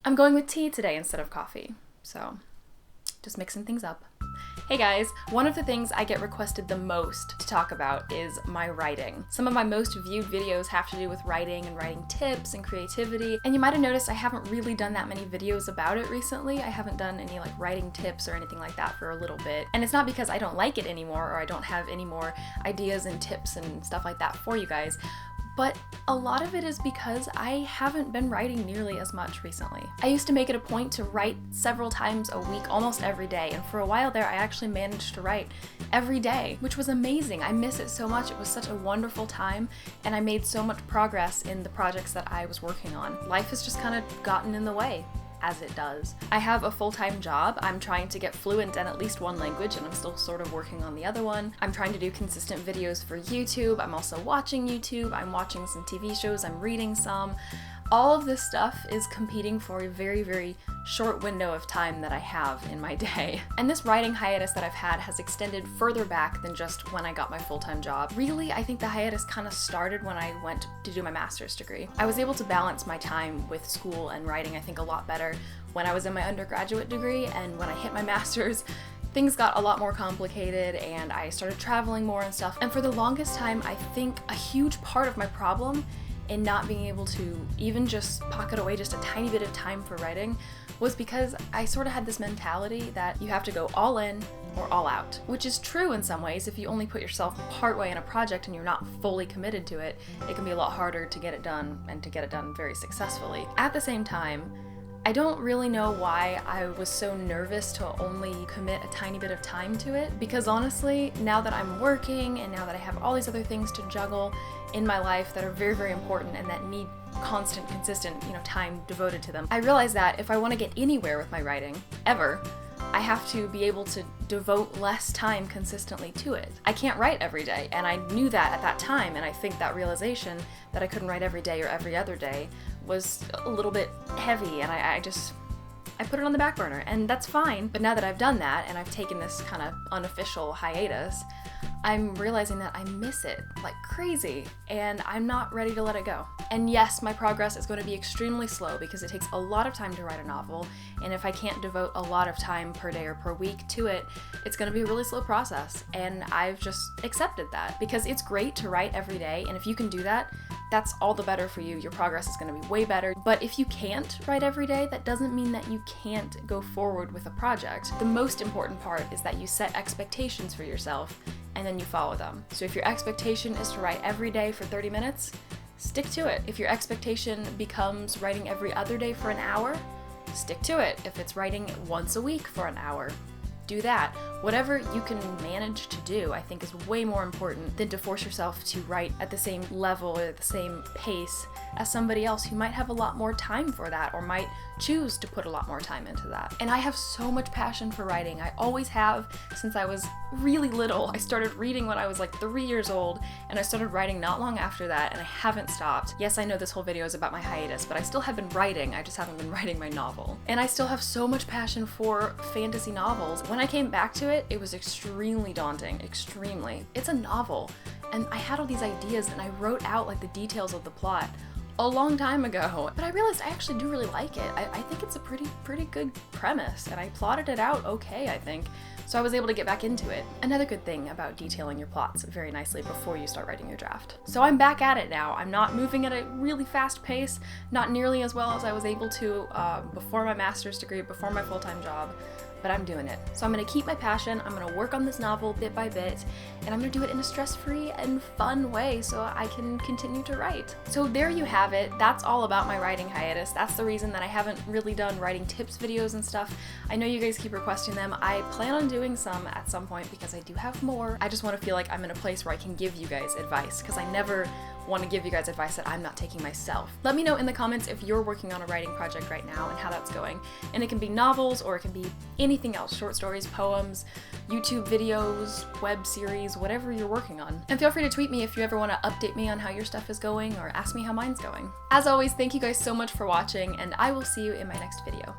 I'm going with tea today instead of coffee, so just mixing things up. Hey guys, one of the things I get requested the most to talk about is my writing. Some of my most viewed videos have to do with writing and writing tips and creativity, and you might have noticed I haven't really done that many videos about it recently. I haven't done any writing tips or anything like that for a little bit, and it's not because I don't like it anymore or I don't have any more ideas and tips and stuff like that for you guys. But a lot of it is because I haven't been writing nearly as much recently. I used to make it a point to write several times a week, almost every day, and for a while there I actually managed to write every day, which was amazing. I miss it so much. It was such a wonderful time, and I made so much progress in the projects that I was working on. Life has just kind of gotten in the way, as it does. I have a full-time job. I'm trying to get fluent in at least one language, and I'm still sort of working on the other one. I'm trying to do consistent videos for YouTube. I'm also watching YouTube. I'm watching some TV shows. I'm reading some. All of this stuff is competing for a very, very short window of time that I have in my day. And this writing hiatus that I've had has extended further back than just when I got my full-time job. Really, I think the hiatus kind of started when I went to do my master's degree. I was able to balance my time with school and writing, I think, a lot better when I was in my undergraduate degree, and when I hit my master's, things got a lot more complicated and I started traveling more and stuff. And for the longest time, I think a huge part of my problem in not being able to even just pocket away just a tiny bit of time for writing was because I sort of had this mentality that you have to go all in or all out, which is true in some ways. If you only put yourself partway in a project and you're not fully committed to it, it can be a lot harder to get it done and to get it done very successfully. At the same time, I don't really know why I was so nervous to only commit a tiny bit of time to it, because honestly, now that I'm working and now that I have all these other things to juggle in my life that are very, very important and that need constant, consistent, time devoted to them, I realize that if I want to get anywhere with my writing, ever, I have to be able to devote less time consistently to it. I can't write every day, and I knew that at that time, and I think that realization that I couldn't write every day or every other day was a little bit heavy, and I put it on the back burner, and that's fine. But now that I've done that, and I've taken this kind of unofficial hiatus, I'm realizing that I miss it like crazy, and I'm not ready to let it go. And yes, my progress is going to be extremely slow because it takes a lot of time to write a novel, and if I can't devote a lot of time per day or per week to it, it's going to be a really slow process, and I've just accepted that because it's great to write every day, and if you can do that, that's all the better for you. Your progress is going to be way better. But if you can't write every day, that doesn't mean that you can't go forward with a project. The most important part is that you set expectations for yourself and then you follow them. So if your expectation is to write every day for 30 minutes, stick to it. If your expectation becomes writing every other day for an hour, stick to it. If it's writing once a week for an hour, do that. Whatever you can manage to do, I think, is way more important than to force yourself to write at the same level or at the same pace as somebody else who might have a lot more time for that or might choose to put a lot more time into that. And I have so much passion for writing. I always have since I was really little. I started reading when I was 3 years old, and I started writing not long after that, and I haven't stopped. Yes, I know this whole video is about my hiatus, but I still have been writing. I just haven't been writing my novel. And I still have so much passion for fantasy novels. When I came back to it, it was extremely daunting, extremely. It's a novel, and I had all these ideas, and I wrote out the details of the plot a long time ago, but I realized I actually do really like it. I think it's a pretty good premise, and I plotted it out okay, I think. So I was able to get back into it. Another good thing about detailing your plots very nicely before you start writing your draft. So I'm back at it now. I'm not moving at a really fast pace, not nearly as well as I was able to before my master's degree, before my full-time job, but I'm doing it. So I'm gonna keep my passion, I'm gonna work on this novel bit by bit, and I'm gonna do it in a stress-free and fun way so I can continue to write. So there you have it. That's all about my writing hiatus. That's the reason that I haven't really done writing tips videos and stuff. I know you guys keep requesting them. I plan on doing some at some point because I do have more. I just want to feel like I'm in a place where I can give you guys advice, because I never want to give you guys advice that I'm not taking myself. Let me know in the comments if you're working on a writing project right now and how that's going. And it can be novels, or it can be anything else, short stories, poems, YouTube videos, web series, whatever you're working on. And feel free to tweet me if you ever want to update me on how your stuff is going or ask me how mine's going. As always, thank you guys so much for watching, and I will see you in my next video.